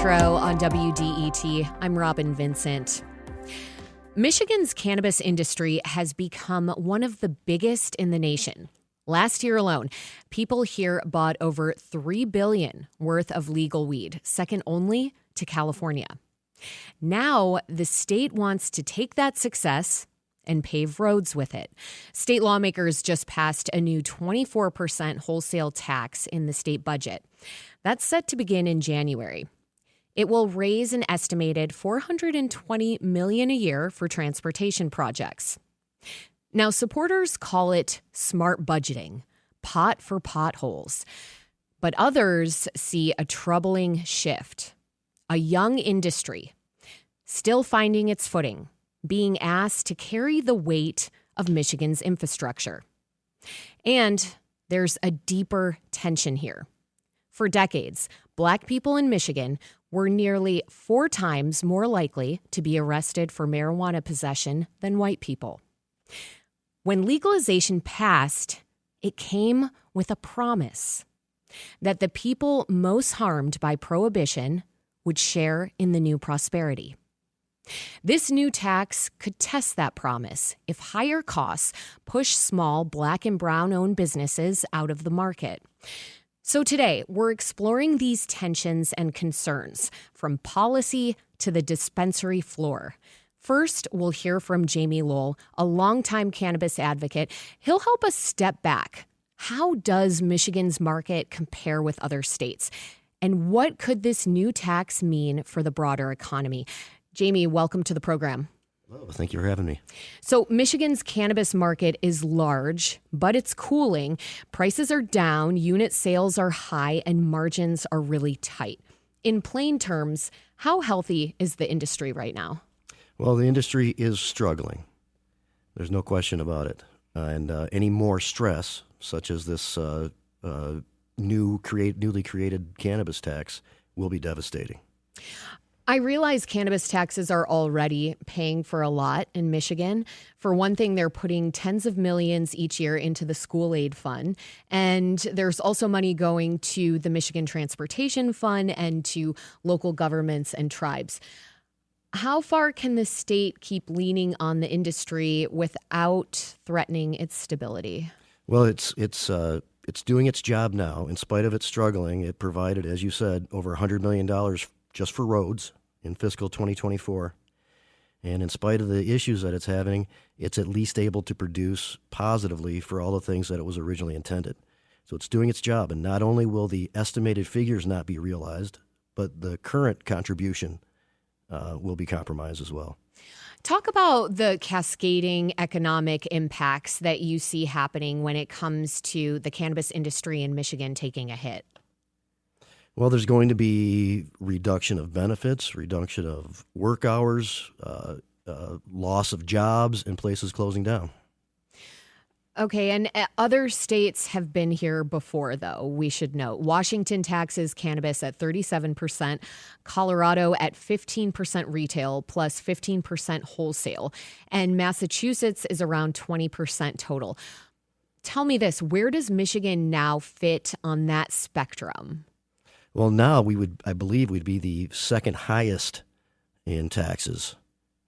Metro on WDET. I'm Robin Vincent. Michigan's cannabis industry has become one of the biggest in the nation. Last year alone, people here bought over $3 billion worth of legal weed, second only to California. Now, the state wants to take that success and pave roads with it. State lawmakers just passed a new 24% wholesale tax in the state budget. That's set to begin in January. It will raise an estimated $420 million a year for transportation projects. Now, supporters call it smart budgeting, pot for potholes. But others see a troubling shift. A young industry, still finding its footing, being asked to carry the weight of Michigan's infrastructure. And there's a deeper tension here. For decades, Black people in Michigan were nearly 4 times more likely to be arrested for marijuana possession than white people. When legalization passed, it came with a promise that the people most harmed by prohibition would share in the new prosperity. This new tax could test that promise if higher costs push small Black and Brown-owned businesses out of the market. So today, we're exploring these tensions and concerns from policy to the dispensary floor. First, we'll hear from Jamie Lowell, a longtime cannabis advocate. He'll help us step back. How does Michigan's market compare with other states? And what could this new tax mean for the broader economy? Jamie, welcome to the program. Hello, thank you for having me. So Michigan's cannabis market is large, but it's cooling. Prices are down, unit sales are high, and margins are really tight. In plain terms, how healthy is the industry right now? Well, the industry is struggling. There's no question about it. And any more stress, such as this newly created cannabis tax, will be devastating. I realize cannabis taxes are already paying for a lot in Michigan. For one thing, they're putting tens of millions each year into the school aid fund. And there's also money going to the Michigan Transportation Fund and to local governments and tribes. How far can the state keep leaning on the industry without threatening its stability? Well, it's doing its job now. In spite of it struggling, it provided, as you said, over $100 million just for roads in fiscal 2024. And in spite of the issues that it's having, it's at least able to produce positively for all the things that it was originally intended. So it's doing its job. And not only will the estimated figures not be realized, but the current contribution will be compromised as well. Talk about the cascading economic impacts that you see happening when it comes to the cannabis industry in Michigan taking a hit. Well, there's going to be reduction of benefits, reduction of work hours, loss of jobs, and places closing down. Okay, and other states have been here before, though, we should note. Washington taxes cannabis at 37%, Colorado at 15% retail plus 15% wholesale, and Massachusetts is around 20% total. Tell me this, where does Michigan now fit on that spectrum? Well, now I believe we'd be the second highest in taxes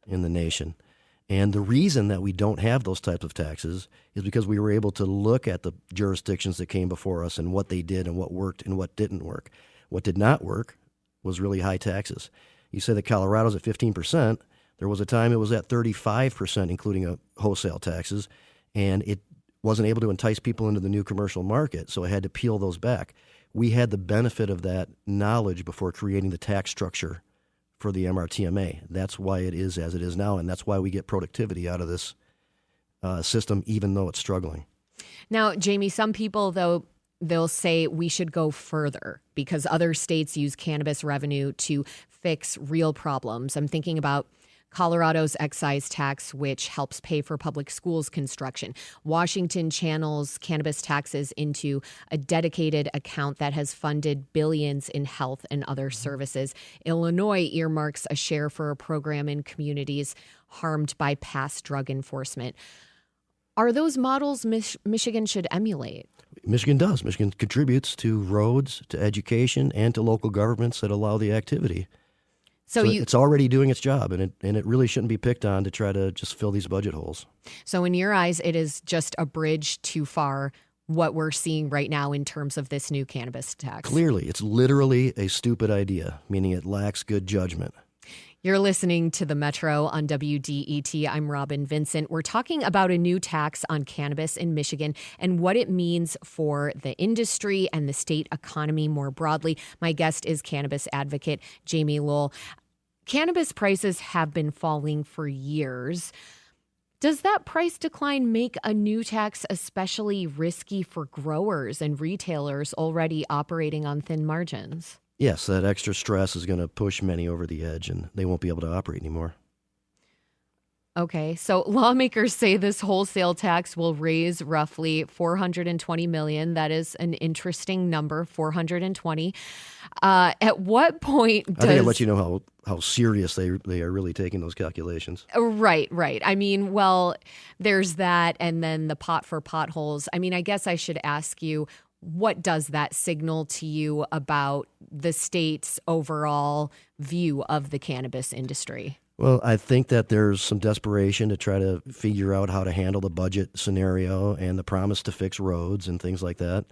in the nation. And the reason that we don't have those types of taxes is because we were able to look at the jurisdictions that came before us and what they did and what worked and what didn't work. What did not work was really high taxes. You say that Colorado's at 15%. There was a time it was at 35%, including wholesale taxes, and it wasn't able to entice people into the new commercial market, so it had to peel those back. We had the benefit of that knowledge before creating the tax structure for the MRTMA. That's why it is as it is now, and that's why we get productivity out of this system, even though it's struggling. Now, Jamie, some people, though, they'll say we should go further because other states use cannabis revenue to fix real problems. I'm thinking about Colorado's excise tax, which helps pay for public schools construction. Washington channels cannabis taxes into a dedicated account that has funded billions in health and other services. Illinois earmarks a share for a program in communities harmed by past drug enforcement. Are those models Michigan should emulate? Michigan does. Michigan contributes to roads, to education, and to local governments that allow the activity. So it's already doing its job, and it really shouldn't be picked on to try to just fill these budget holes. So in your eyes, it is just a bridge too far, what we're seeing right now in terms of this new cannabis tax. Clearly, it's literally a stupid idea, meaning it lacks good judgment. You're listening to The Metro on WDET. I'm Robin Vincent. We're talking about a new tax on cannabis in Michigan and what it means for the industry and the state economy more broadly. My guest is cannabis advocate Jamie Lowell. Cannabis prices have been falling for years. Does that price decline make a new tax especially risky for growers and retailers already operating on thin margins? Yes, that extra stress is going to push many over the edge, and they won't be able to operate anymore. Okay, so lawmakers say this wholesale tax will raise roughly $420 million. That is an interesting number, 420. At what point does... I think I'll let you know how serious they are really taking those calculations. Right. I mean, well, there's that, and then the pot for potholes. I mean, I guess I should ask you, what does that signal to you about the state's overall view of the cannabis industry? Well, I think that there's some desperation to try to figure out how to handle the budget scenario and the promise to fix roads and things like that.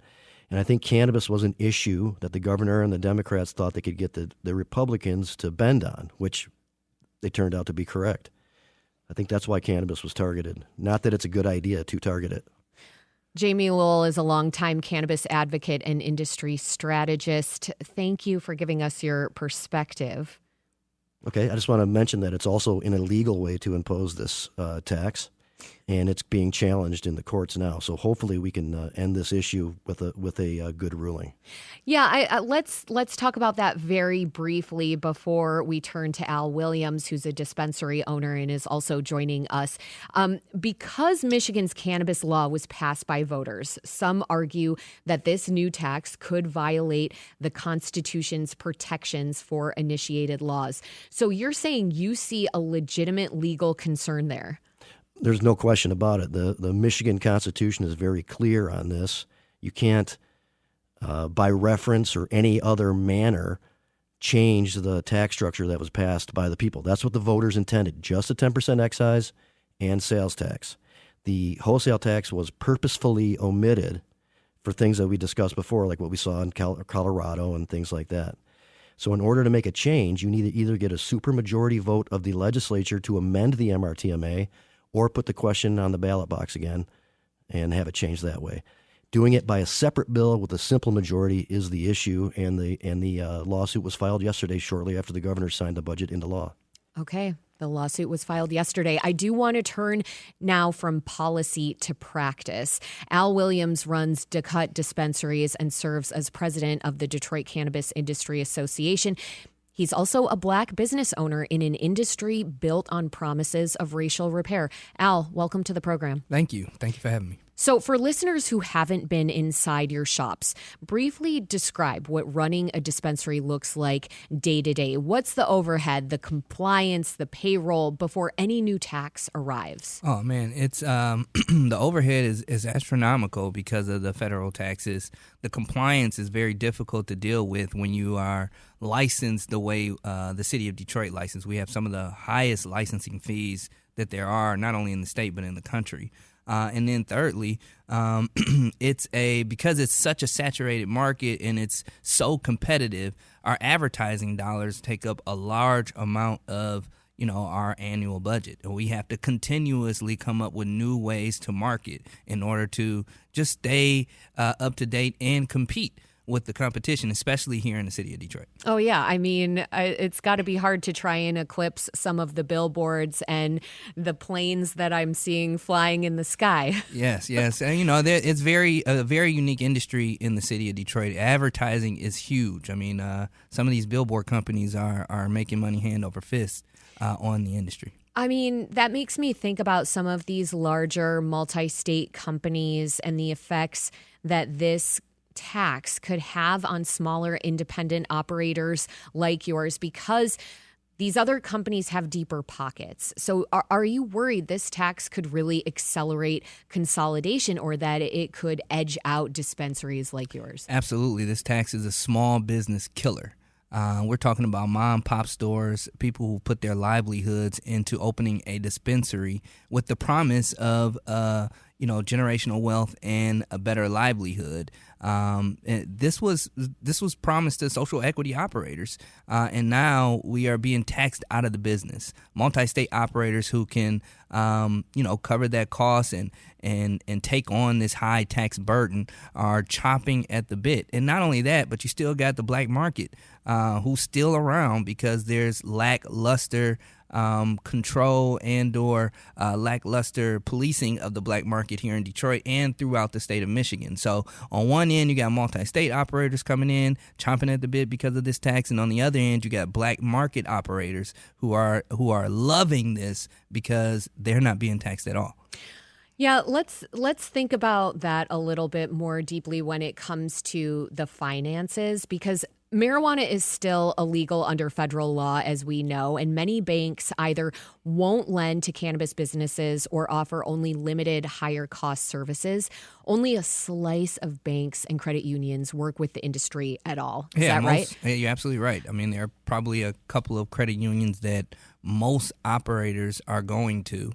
And I think cannabis was an issue that the governor and the Democrats thought they could get the Republicans to bend on, which they turned out to be correct. I think that's why cannabis was targeted. Not that it's a good idea to target it. Jamie Lowell is a longtime cannabis advocate and industry strategist. Thank you for giving us your perspective. Okay, I just want to mention that it's also an illegal way to impose this tax, and it's being challenged in the courts now. So hopefully we can end this issue with a good ruling. Yeah, let's talk about that very briefly before we turn to Al Williams, who's a dispensary owner and is also joining us. Because Michigan's cannabis law was passed by voters, some argue that this new tax could violate the Constitution's protections for initiated laws. So you're saying you see a legitimate legal concern there? There's no question about it. The Michigan Constitution is very clear on this. You can't, by reference or any other manner, change the tax structure that was passed by the people. That's what the voters intended, just a 10% excise and sales tax. The wholesale tax was purposefully omitted for things that we discussed before, like what we saw in Colorado and things like that. So in order to make a change, you need to either get a supermajority vote of the legislature to amend the MRTMA or put the question on the ballot box again and have it changed that way. Doing it by a separate bill with a simple majority is the issue, and the lawsuit was filed yesterday shortly after the governor signed the budget into law. Okay. The lawsuit was filed yesterday. I do want to turn now from policy to practice. Al Williams runs DaCut dispensaries and serves as president of the Detroit Cannabis Industry Association. He's also a Black business owner in an industry built on promises of racial repair. Al, welcome to the program. Thank you. Thank you for having me. So for listeners who haven't been inside your shops, briefly describe what running a dispensary looks like day to day. What's the overhead, the compliance, the payroll before any new tax arrives? Oh, man, it's the overhead is astronomical because of the federal taxes. The compliance is very difficult to deal with when you are licensed the way the city of Detroit licensed. We have some of the highest licensing fees that there are, not only in the state but in the country. And then thirdly, because it's such a saturated market and it's so competitive, our advertising dollars take up a large amount of, our annual budget. And we have to continuously come up with new ways to market in order to just stay up to date and compete with the competition, especially here in the city of Detroit. Oh, yeah. I mean, it's got to be hard to try and eclipse some of the billboards and the planes that I'm seeing flying in the sky. Yes. And, it's a very unique industry in the city of Detroit. Advertising is huge. I mean, some of these billboard companies are making money hand over fist on the industry. I mean, that makes me think about some of these larger multi-state companies and the effects that this tax could have on smaller independent operators like yours, because These other companies have deeper pockets. So are you worried this tax could really accelerate consolidation or that it could edge out dispensaries like yours? Absolutely. This tax is a small business killer. We're talking about mom and pop stores, people who put their livelihoods into opening a dispensary with the promise of, generational wealth and a better livelihood. This was promised to social equity operators, and now we are being taxed out of the business. Multi-state operators who can, cover that cost and take on this high tax burden are chopping at the bit. And not only that, but you still got the black market who's still around because there's lackluster control and or lackluster policing of the black market here in Detroit and throughout the state of Michigan. So on one end, you got multi-state operators coming in, chomping at the bit because of this tax, and on the other end, you got black market operators who are loving this because they're not being taxed at all. Yeah, let's think about that a little bit more deeply when it comes to the finances, because marijuana is still illegal under federal law, as we know, and many banks either won't lend to cannabis businesses or offer only limited higher cost services. Only a slice of banks and credit unions work with the industry at all. Is that right? Yeah, you're absolutely right. I mean, there are probably a couple of credit unions that most operators are going to.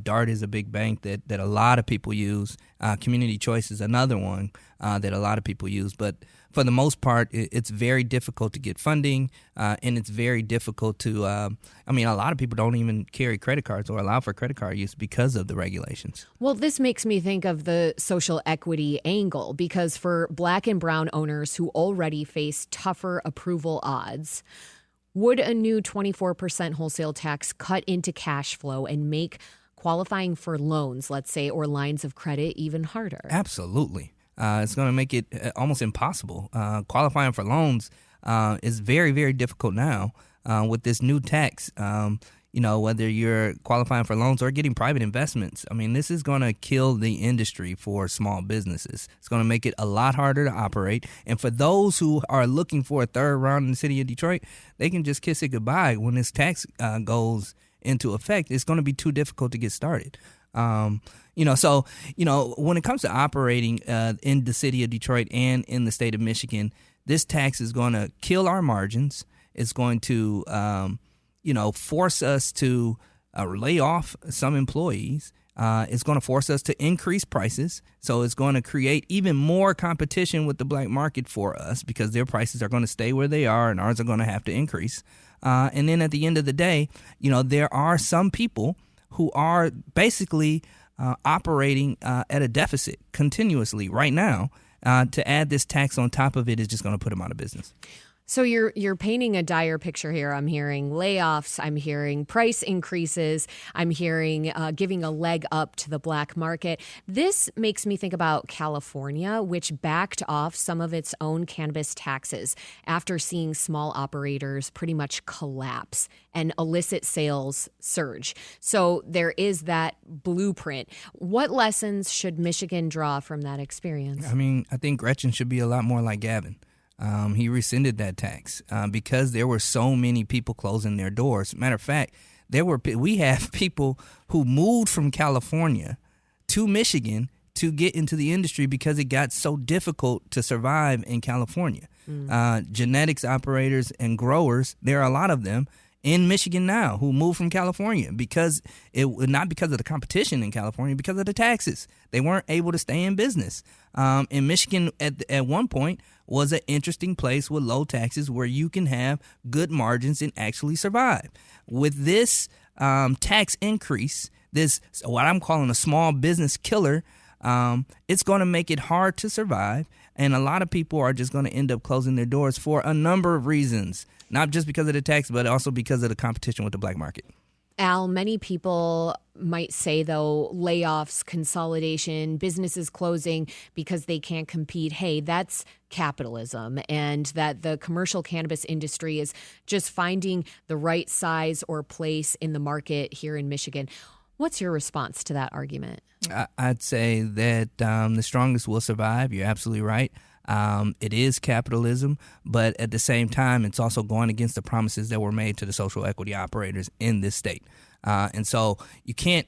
DART is a big bank that a lot of people use. Community Choice is another one that a lot of people use. But for the most part, it's very difficult to get funding, and it's very difficult to a lot of people don't even carry credit cards or allow for credit card use because of the regulations. Well, this makes me think of the social equity angle, because for black and brown owners who already face tougher approval odds, would a new 24% wholesale tax cut into cash flow and make qualifying for loans, let's say, or lines of credit even harder? Absolutely. It's going to make it almost impossible. Qualifying for loans is very, very difficult now with this new tax. Whether you're qualifying for loans or getting private investments. I mean, this is going to kill the industry for small businesses. It's going to make it a lot harder to operate. And for those who are looking for a third round in the city of Detroit, they can just kiss it goodbye when this tax goes into effect. It's going to be too difficult to get started. When it comes to operating in the city of Detroit and in the state of Michigan, this tax is going to kill our margins. It's going to, force us to lay off some employees. It's going to force us to increase prices. So it's going to create even more competition with the black market for us because their prices are going to stay where they are and ours are going to have to increase. And then at the end of the day, there are some people who are basically operating at a deficit continuously right now. To add this tax on top of it is just going to put them out of business. So you're painting a dire picture here. I'm hearing layoffs. I'm hearing price increases. I'm hearing giving a leg up to the black market. This makes me think about California, which backed off some of its own cannabis taxes after seeing small operators pretty much collapse and illicit sales surge. So there is that blueprint. What lessons should Michigan draw from that experience? I mean, I think Gretchen should be a lot more like Gavin. He rescinded that tax because there were so many people closing their doors. Matter of fact, we have people who moved from California to Michigan to get into the industry because it got so difficult to survive in California. Genetics operators and growers, there are a lot of them in Michigan now who moved from California not because of the competition in California, because of the taxes. They weren't able to stay in business. In Michigan at one point was an interesting place with low taxes where you can have good margins and actually survive. With this tax increase, this what I'm calling a small business killer, it's going to make it hard to survive. And a lot of people are just going to end up closing their doors for a number of reasons, not just because of the tax, but also because of the competition with the black market. Al, many people might say, though, layoffs, consolidation, businesses closing because they can't compete. Hey, that's capitalism, and that the commercial cannabis industry is just finding the right size or place in the market here in Michigan. What's your response to that argument? I'd say that the strongest will survive. You're absolutely right. It is capitalism, but at the same time, it's also going against the promises that were made to the social equity operators in this state. And so you can't.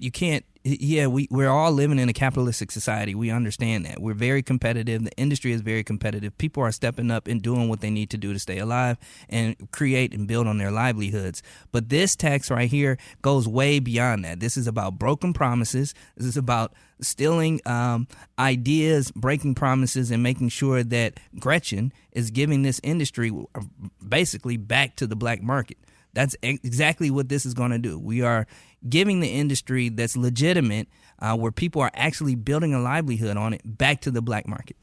Yeah, we're all living in a capitalistic society. We understand that. We're very competitive. The industry is very competitive. People are stepping up and doing what they need to do to stay alive and create and build on their livelihoods. But this tax right here goes way beyond that. This is about broken promises. This is about stealing ideas, breaking promises, and making sure that Gretchen is giving this industry basically back to the black market. That's exactly what this is going to do. We are giving the industry that's legitimate, where people are actually building a livelihood on it, back to the black market.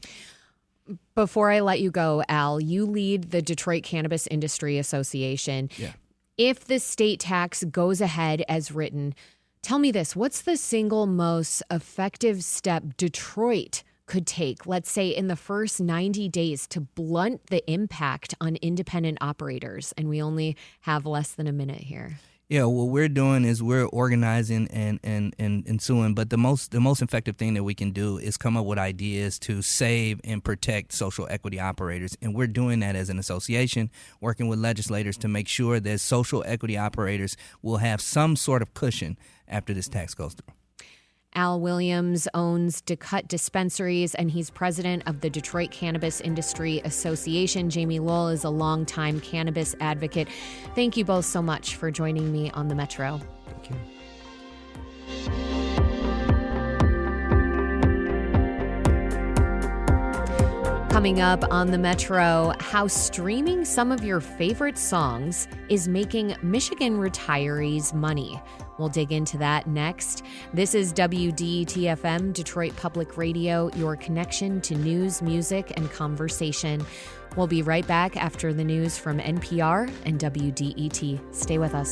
Before I let you go, Al, you lead the Detroit Cannabis Industry Association. Yeah. If the state tax goes ahead as written, tell me this, what's the single most effective step Detroit could take, let's say in the first 90 days, to blunt the impact on independent operators? And we only have less than a minute here. Yeah, what we're doing is we're organizing and suing, but the most effective thing that we can do is come up with ideas to save and protect social equity operators. And we're doing that as an association, working with legislators to make sure that social equity operators will have some sort of cushion after this tax goes through. Al Williams owns DaCut dispensaries, and he's president of the Detroit Cannabis Industry Association. Jamie Lowell is a longtime cannabis advocate. Thank you both so much for joining me on the Metro. Thank you. Coming up on the Metro, how streaming some of your favorite songs is making Michigan retirees money. We'll dig into that next. This is WDET-FM, Detroit Public Radio, your connection to news, music, and conversation. We'll be right back after the news from NPR and WDET. Stay with us.